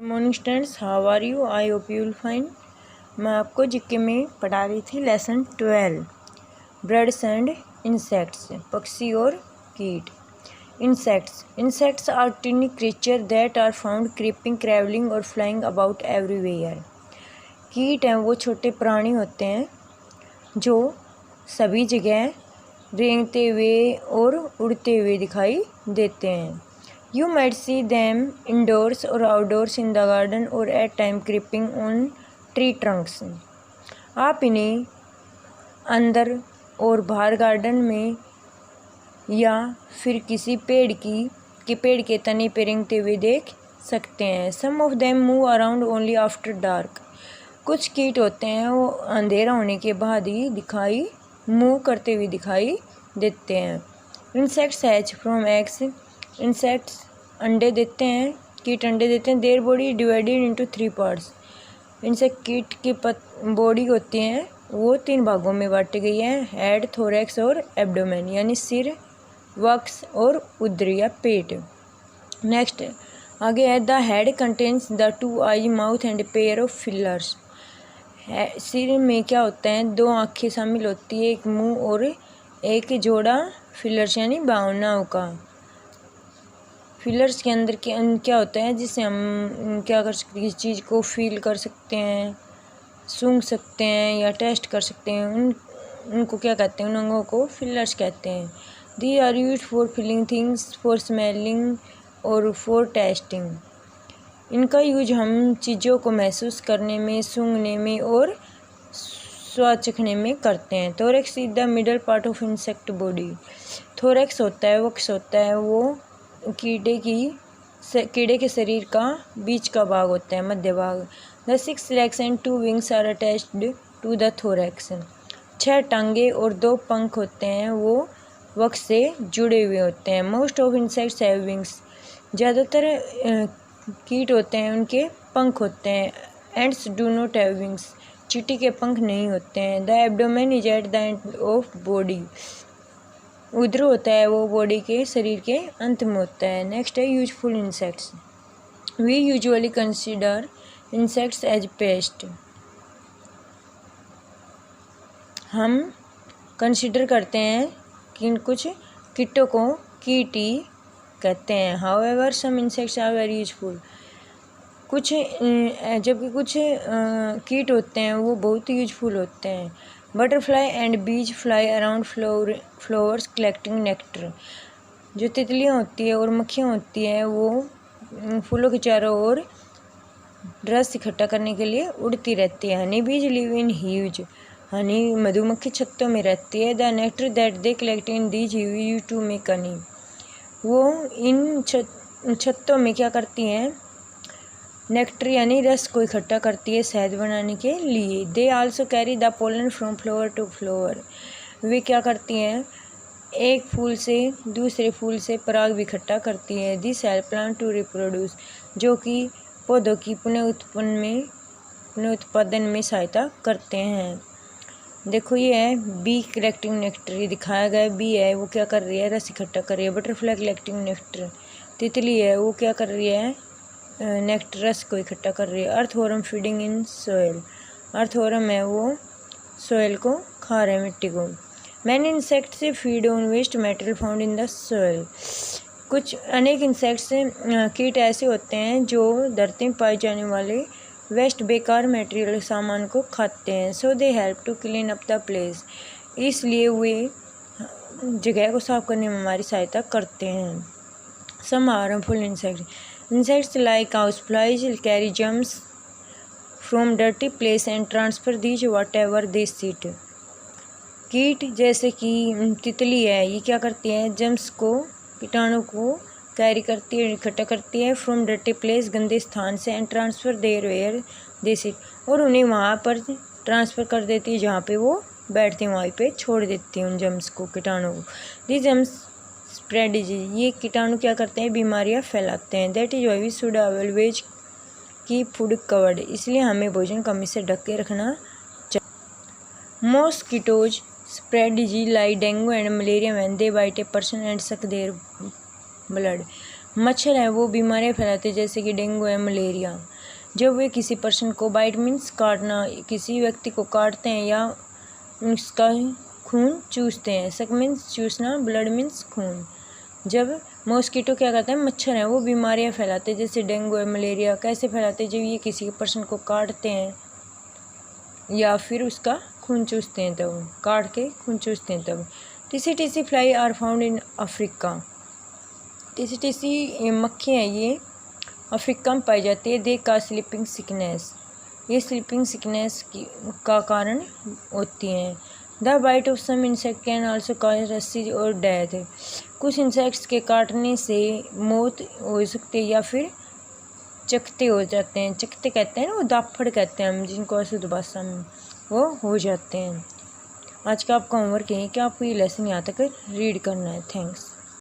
Morning students, how are you? I hope you will fine. मैं आपको GK में पढ़ा रही थी लेसन 12 बर्ड्स एंड इंसेक्ट्स, पक्षी और कीट। Insects are tiny creature that are found creeping, crawling और फ्लाइंग अबाउट एवरीवेयर। कीट हैं वो छोटे प्राणी होते हैं जो सभी जगह रेंगते हुए और उड़ते हुए दिखाई देते हैं। You might see them indoors or outdoors in the garden or at times creeping on tree trunks. आप इन्हें अंदर और बाहर गार्डन में या फिर किसी पेड़ के तने पे रेंगते हुए देख सकते हैं। Some of them move around only after dark. कुछ कीट होते हैं वो अंधेरा होने के बाद ही मूव करते हुए दिखाई देते हैं। Insects hatch from eggs. Insects अंडे देते हैं, कीट अंडे देते हैं। Their body divided into 3 parts. Insect कीट की बॉडी होती हैं वो 3 भागों में बांटी गई है, हेड, थोरैक्स और एब्डोमेन, यानी सिर, वक्ष और उदर या पेट। नेक्स्ट आगे है the head contains the 2 eyes, mouth and pair of fillers. सिर में क्या होता है? 2 आँखें शामिल होती है, एक मुंह और एक जोड़ा फिलर्स यानी भावनाओं का। फिलर्स के अंदर क्या होता है जिससे हम क्या कर सकते हैं, किसी चीज़ को फील कर सकते हैं, सूंघ सकते हैं या टेस्ट कर सकते हैं। उनको क्या कहते हैं? उन अंगों को फिलर्स कहते हैं। They are used for feeling things, for smelling और फॉर टेस्टिंग। इनका यूज हम चीज़ों को महसूस करने में, सूंघने में और स्वाद चखने में करते हैं। Thorax is the middle part of insect body. Thorax होता है, वक्ष होता है वो कीड़े के शरीर का बीच का भाग होता है, मध्य भाग। The 6 legs and 2 wings are attached to the thorax. 6 टांगे और 2 पंख होते हैं वो वक्ष से जुड़े हुए होते हैं। Most of insects have wings. ज़्यादातर कीट होते हैं उनके पंख होते हैं। Ends do not have wings. चींटी के पंख नहीं होते हैं। The abdomen is at the end of body. उदर होता है वो बॉडी के शरीर के अंत में होता है। नेक्स्ट है useful insects. We usually consider insects as pest. हम कंसिडर करते हैं कि कुछ कीटों को कीट ही कहते हैं। However some insects are very useful. जबकि कुछ कीट होते हैं वो बहुत यूजफुल होते हैं। बटरफ्लाई एंड बीज fly around flowers collecting nectar. जो तितलियाँ होती है और मक्खियाँ होती हैं वो फूलों के चारों ओर रस इकट्ठा करने के लिए उड़ती रहती है। हनी बीज लिव इन ह्यूज। हनी मधुमक्खी छत्तों में रहती है। The nectar that they collect in these huge to make honey. वो इन छत्तों में क्या करती हैं? नेक्टर यानी रस को इकट्ठा करती है शहद बनाने के लिए। They also carry the pollen from flower to flower. वे क्या करती हैं? एक फूल से दूसरे फूल से पराग भी इकट्ठा करती है। This help plant to reproduce, जो कि पौधों की पुनः उत्पादन में सहायता करते हैं। देखो ये है बी कलेक्टिंग नेक्टर, ये दिखाया गया बी है वो क्या कर रही है? रस इकट्ठा कर रही है। Butterfly collecting nectar. तितली है वो क्या कर रही है? नेक्टर रस को इकट्ठा कर रही है। Earthworm feeding in soil. Earthworm है वो सोयल को खा रहे हैं, मिट्टी को। Many insects feed on waste material found in the soil. कुछ अनेक इंसेक्ट्स कीट ऐसे होते हैं जो धरती में पाए जाने वाले वेस्ट बेकार मटेरियल सामान को खाते हैं। So they help to clean up the place. इसलिए वे जगह को साफ करने में हमारी सहायता करते हैं। Some harmful insects like houseflies carry germs from dirty place and transfer these whatever they eat. कीट जैसे कि तितली है, ये क्या करती है? जम्स को, कीटाणु को कैरी करती है, इकट्ठा करती है। फ्रॉम डर्टी प्लेस, गंदे स्थान से। And transfer there where they sit, और उन्हें वहाँ पर ट्रांसफ़र कर देती है जहाँ पे वो बैठती हैं, वहीं पे छोड़ देती है उन जम्स को, कीटाणु को। The germs spread disease. ये कीटाणु क्या करते हैं? बीमारियां फैलाते हैं। That is why we should always keep food covered. इसलिए हमें भोजन कमी से ढक के रखना चाहिए। Mosquitoes spread disease like dengue and malaria when they bite a person and suck their blood. मच्छर है वो बीमारियां फैलाते हैं जैसे कि डेंगू है, मलेरिया। जब वे किसी पर्सन को बाइट मीन्स काटना, किसी व्यक्ति को काटते हैं या उसका खून चूसते हैं। सक मीन्स चूसना, ब्लड मीन्स खून। जब मॉस्किटो क्या करते हैं, मच्छर हैं, वो बीमारियां फैलाते हैं जैसे डेंगू है, मलेरिया। कैसे फैलाते हैं? जब ये किसी पर्सन को काटते हैं या फिर उसका खून चूसते हैं, तब काट के खून चूसते हैं तब। Tsetse fly are found in Africa. Tsetse मक्खियाँ ये अफ्रीका में पाई जाती है। दे का स्लीपिंग सिकनेस, ये स्लीपिंग सिकनेस का कारण होती हैं। The bite of some insect can also cause रस्सी और डेथ। कुछ इंसेक्ट्स के काटने से मौत हो सकती है या फिर चकते हो जाते हैं। चकते कहते हैं ना, वो दाफड़ कहते हैं हम जिनको अशुद्ध भाषा में, वो हो जाते हैं। आज का आपका होमवर्क है कि आपको ये लेसन यहाँ तक रीड करना है। थैंक्स।